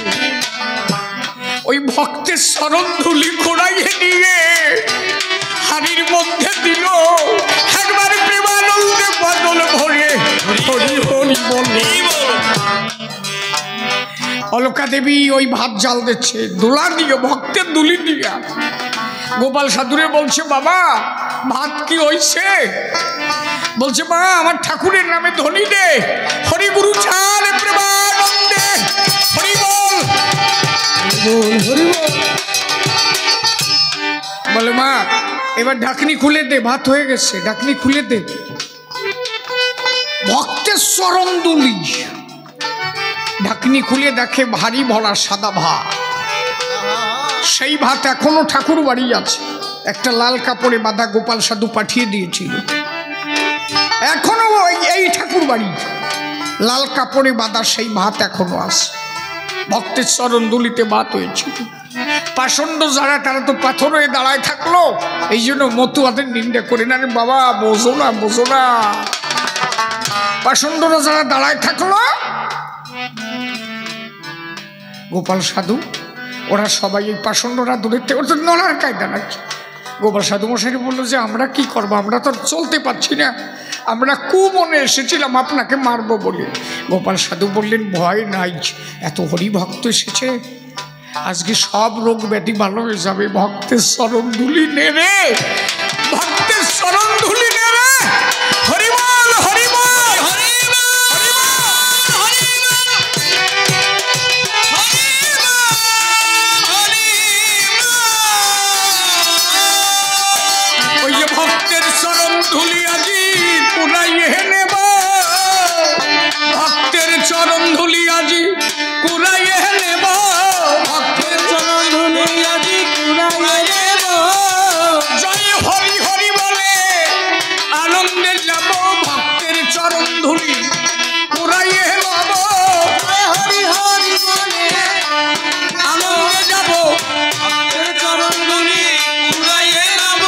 ওই ভক্তের চরণ ধুলি কোড়াইয়ে নিয়ে হাড়ির মধ্যে দিল। একবার প্রেমানন্দে বদল ভরে হরি হরি বলে। অলকা দেবী ওই ভাত জাল দিচ্ছে, দোলা দিয়ে, ভক্তের দুলি দিয়া। গোপাল সাধুরে বলছে, বাবা, ভাত কি হইছে? বলছে, মা, আমার ঠাকুরের নামে ধ্বনি দে, হরি গুরু চাল প্রেমানন্দে হরি বল, হরি বল। বলে, মা, এবার ঢাকনি খুলে দে, ভাত হয়ে গেছে, ঢাকনি খুলে দে। ভক্তের চরণ দুলি, ঢাকনি খুলে দেখে ভারী ভরা সাদা ভাত। সেই ভাত এখনো ঠাকুর বাড়ি আছে, একটা লাল কাপড়ে বাঁধা গোপাল সাধু পাঠিয়ে দিয়েছিল। এখনো এই ঠাকুর বাড়ি লাল কাপড়ে বাঁধা সেই ভাত এখনো আছে। ভক্তের চরণ দুলিতে ভাত হয়েছিল। পাষণ্ড যারা, তারা তো পাথর হয়ে দাঁড়ায় থাকলো। এই জন্য মতুয়াদের নিন্দা করে না, রে বাবা, বোঝো না, বোঝো না। পাষণ্ডরা যারা দাঁড়ায় থাকলো, গোপাল সাধু, ওরা সবাই এই পাষণ্ডরা দূরেতে, ওর তো নড়ার কায়দা নাকি। গোপাল সাধু মশাই বললো যে, আমরা কি করবো, আমরা তো চলতে পারছি না, আমরা কুমনে এসেছিলাম আপনাকে মারবো বলে। গোপাল সাধু বললেন, ভয় নাই, এত হরিভক্ত এসেছে, আজকে সব রোগ ব্যাধি ভালো হয়ে যাবে। ভক্তের চরণ ধুলি নেড়ে, ভক্তের চরণ ধুলি নেড়ে হরি বল, হরি বল, হরি বল, হরি বল, হরি বল। ওই যে ভক্তের চরণ ধুলি আজি কুড়াইয়ে নেব, ভক্তের চরণ ধুলি আজি কুড়াইয়ে নেব, ভক্তের চরণ ধুলি আজি কুড়াইয়ে নেব। জয় হরি হরি বলে আনন্দে যাব, ভক্তের চরণ ধুলি কুড়াইয়ে নেব। জয় হরি হরি বলে আনন্দে যাব, ভক্তের চরণ ধুলি কুড়াইয়ে নেব।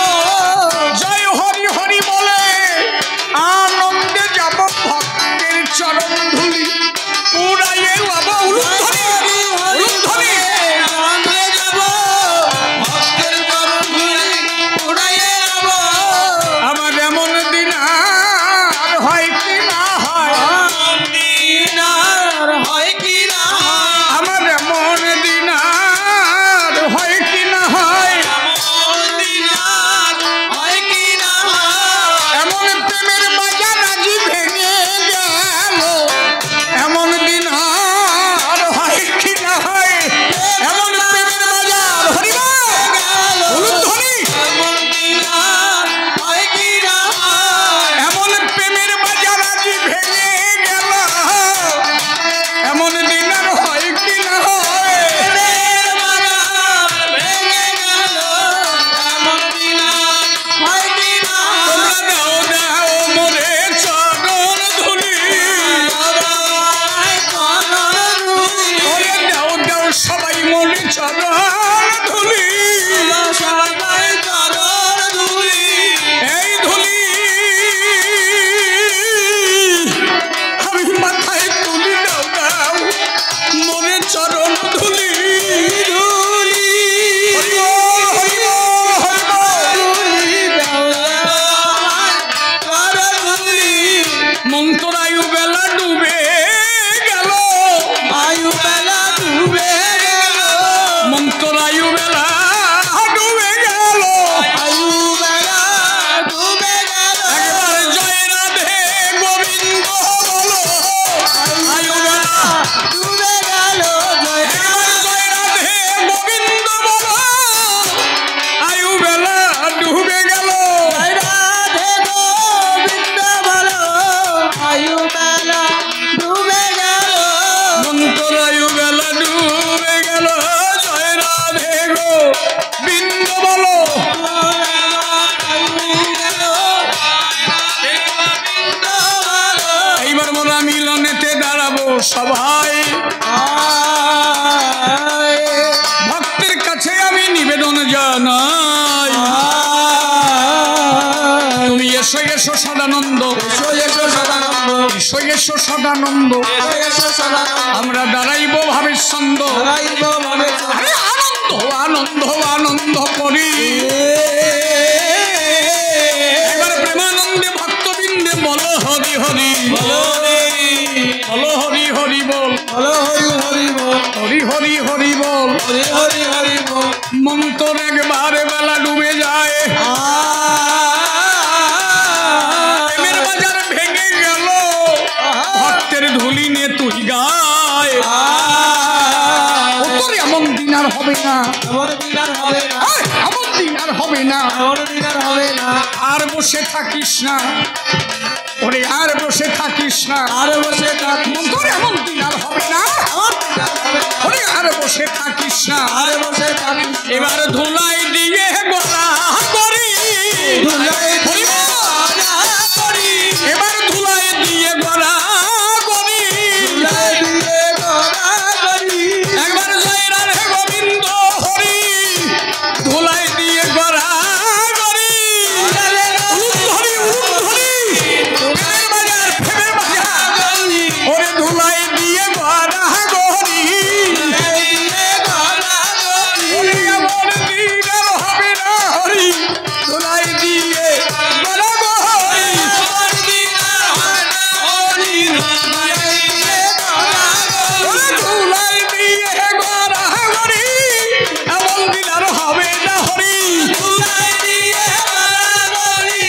জয় হরি হরি বলে আনন্দে যাব, ভক্তের চরণ ধুলি কুড়াইয়ে নেব। নাই। তুমি এসো এসো সদানন্দ, এসো এসো সদানন্দ, এসো এসো সদানন্দ, এসো সদানন্দ, আমরা দাঁড়াইব ভাবে ছন্দ, দাঁড়াইব ভাবে আনন্দ আনন্দ আনন্দ করি। এবার প্রেমানন্দে ভক্তবৃন্দে বলো হরি হরি, বলো হরি হরি বল, বলো হরি হরি বল, হরি হরি হরি বল, হরি হরি হরি বল। মন্তর একবার বেলা ডুবে যায়, প্রেমের বাজার ভেঙে গেল, ভক্তের ধুলি নে তুই গায়। তোর এমন দিন আর হবে না, এমন দিন আর হবে না, এমন দিন আর হবে না, এমন দিন আর হবে না। আর বসে থাকিস না ওরে, আর বসে থাকিস না, আর বসে থাকিস, তোর এমন দিন আর হবে না, ওরে আর বসে থাকিস না, আর বসে থাকিস। এবার ধুলাই দিয়ে গোলা করি, ধুলাই দিয়ে গোলা করি, এবার ধুলাই দিয়ে গোলা করি, ধুলাই দিয়ে গোলা করি। একবার জয় রাধে গোবিন্দ হরি, ধুলাই দিয়ে গোলা করি, ধরি ধরি ফেমের বাজার, ফেমের বাজার, ওরে ধুলাই দিয়ে গোলা করি, ধুলাই দিয়ে গোলা করি, ধুলাই দিয়ে গোলা করি, এমন দিন আর হবে না হরি, ধুলাই দিয়ে গোলা করি, এমন দিন আর হবে না হরি,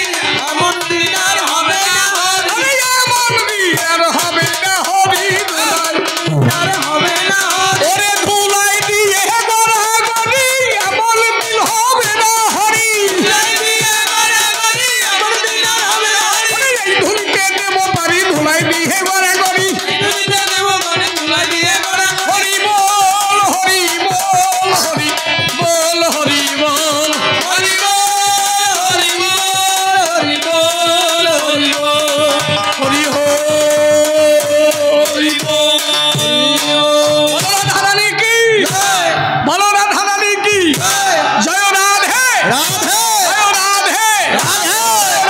এমন দিন আর হবে না হরি, ধুলাই আর হবে না হরি, ওরে ধুলাই দিয়ে গোলা করি, এমন দিন হবে না হরি, ধুলাই দিয়ে গোলা করি, এমন দিন আর হবে না হরি। এই ধুলকে দেব পারি, ধুলাই দিয়ে গোলা করি, ধুলকে দেব পারি, ধুলাই দিয়ে গোলা করি। হরি বল হরি বল, হরি বল হরি বল, হরি বল হরি বল, হরি বল হরি বল, হরি হরি বল। বলো রাধারানী কি, বলো রাধারানী কি, জয় রাধে রাধে, জয় রাধে রাধে,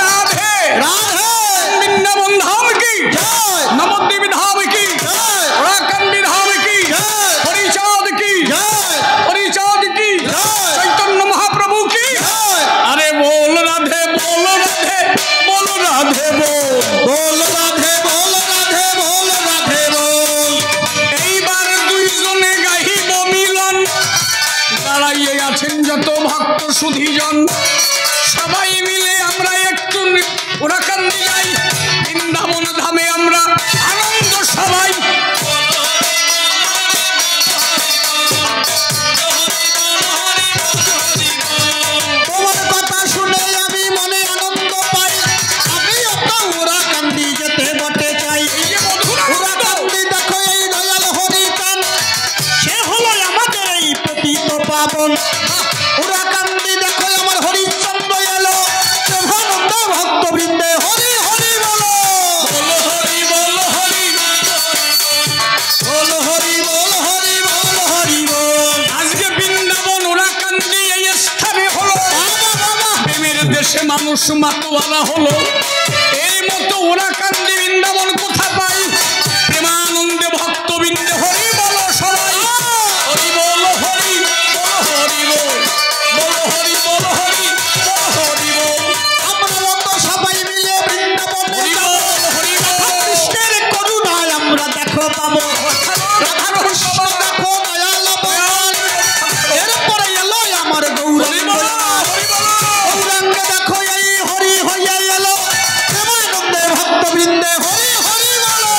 রাধে রাধে। বৃন্দাবন ধাম কি জয়, নবদ্বীপ ধাম কি জয়, ওরাকান্দি ধাম কি জয়, হরিচাঁদ কি জয়, হরিচাঁদ কি জয়, চৈতন্য মহাপ্রভু কি জয়। আরে বল রাধে, বল রাধে, বল রাধে বল, বল রাধে, বল রাধে, বল রাধে বল। এইবার দুইজনে গাহিব মিলন, দাঁড়াইয়ে আছেন যত ভক্ত সুধীজন, সবাই মিলে আমরা একটু ওরাকান্দি যাই, বৃন্দাবন ধামে আমরা আনন্দ সবাই। তোমার কথা শুনে আমি মনে আনন্দ পাই, আমি ওরাকান্দি যেতে বটে চাই। ওরাকান্দি দেখো এই দয়াল হরিচান, সে হলো আমাদের এই পতিত পাবন। ওরাকান্দি দেখো আমার হরিচন্দ্র এলো, প্রেমানন্দ ভক্তবৃন্দে হরি হরি বলো, বলো হরি বল হরি বল, হরি বল হরি বল, হরি বল। আজকে বৃন্দাবন ওরাকান্দি এই স্থানে হলো, প্রেমের দেশে মানুষ মাতোয়ালা হলো। এই মতো ওরাকান্দি বৃন্দাবন কোথা পাই, প্রেমানন্দে ভক্তবৃন্দে হরি বলো সবাই, হরি বল হরি বল, হরি বল, বল হরি বল হরি বল, হরি বল। আমরা মতো সবাই মিলে বৃন্দাবন হরি বল, হরি বল। কৃষ্ণের করুণায় আমরা দেখো পাবো, রাধার কৃষ্ণ দেখো দয়াল বল। এরপরে এলো আমার গৌরাঙ্গ, গৌরাঙ্গ দেখো এই হরি হইয়া এলো, প্রেমানন্দে ভক্তবৃন্দে হরি হরি বলো,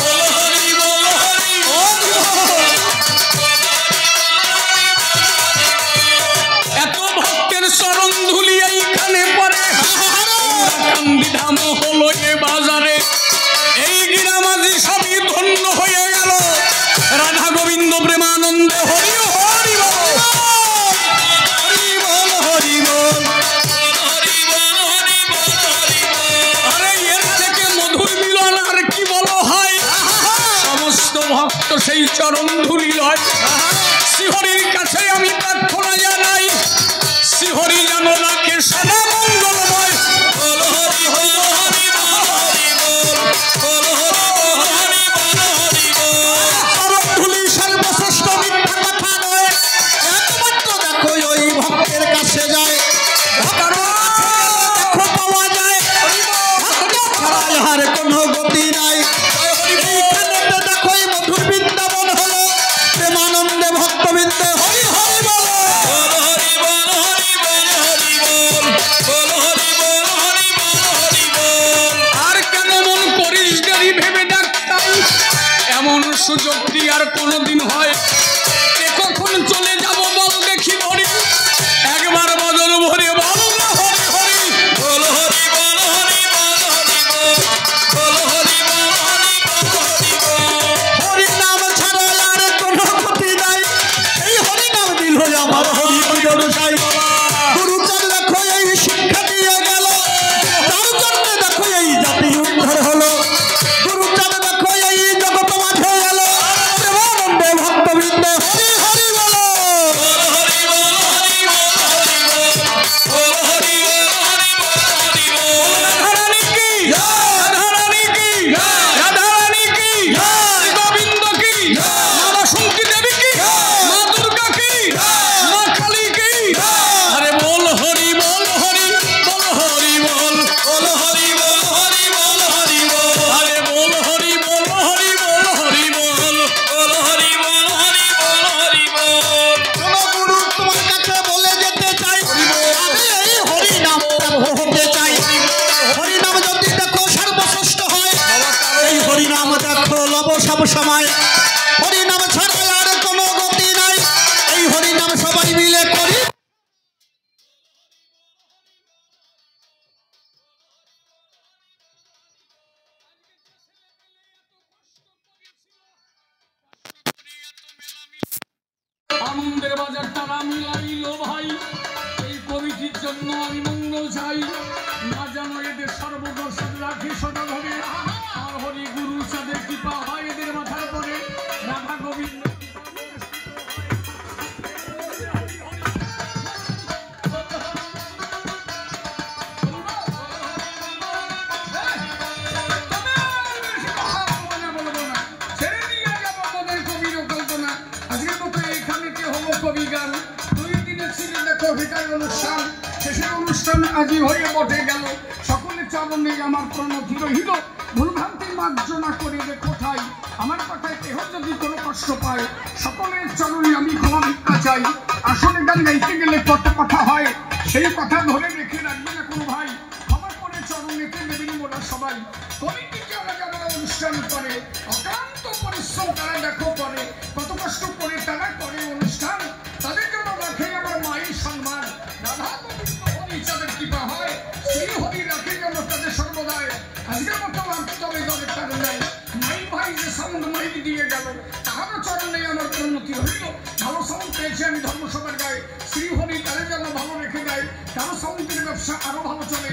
বল হরি বল হরি বল। এত ভক্তের চরণ ধুলি এইখানে পড়ে, ওরাকান্দি ধাম হলো এ বাজারে, এই গ্রামাজি সবই ধন্য হয়ে গেল। রাধা গোবিন্দ প্রেমানন্দে হরি হরি বল, হরি বল হরি বল, হরি বল হরি বল, হরি বল। আরে এর থেকে মধুর মিলন আর কি বলো হয়, সমস্ত ভক্ত সেই চরণ ধুলি লয়। শ্রীহরির কাছে আমি প্রার্থনা জানাই, আমায় হরিনাম ছাড়া আর কোনো গতি নাই এই হরিনাম সবাই মিলে করি আনন্দের বাজার তারা মিলাইল ভাই এই কমিটির জন্য আমি মঙ্গল চাই না জানো এদের সর্বদর্শন রাখি সদা ধরে আর হরি গুরু চাঁদের কৃপা হয় এদের মাথার পরে রাধা গোবিন্দ আজি হয়ে বটে গেল সকলের চরণে আমার প্রণতি রহিল ভুলভ্রান্তি মার্জনা করে রে কোথায় আমার কথায় কেহ যদি কোনো কষ্ট পায় সকলের চরণে আমি ক্ষমা ভিক্ষা চাই আসলে গান গাইতে গেলে কত কথা হয় সেই কথা ধরে রেখে রাখবে না কোনো ভাই ক্ষমা করে চরণেতে দেবেন মোরা সবাই কমিটি যারা যারা অনুষ্ঠান করে অক্লান্ত পরিশ্রম তারা দেখো করে কত কষ্ট করে তারা করে অনুষ্ঠান তাদের জন্য রাখে আমার মায়ের সম্মান রাধা গোবিন্দ হরি চাঁদের কৃপা হয় শ্রী হরি রাখে যেন তাদের সর্বদায় আজকের মতো তবে দলের কারণ নাই মাই ভাই যে সাউন্ড মাইক দিয়ে গেল তাহারও চরণে আমার উন্নতি হইল ভালো সাউন্ড পেয়েছে আমি ধর্মসভার গায়ে শ্রী হরি তাদের জন্য ভালো রেখে দেয় কারো সাউন্ডের ব্যবসা আরো ভালো চলে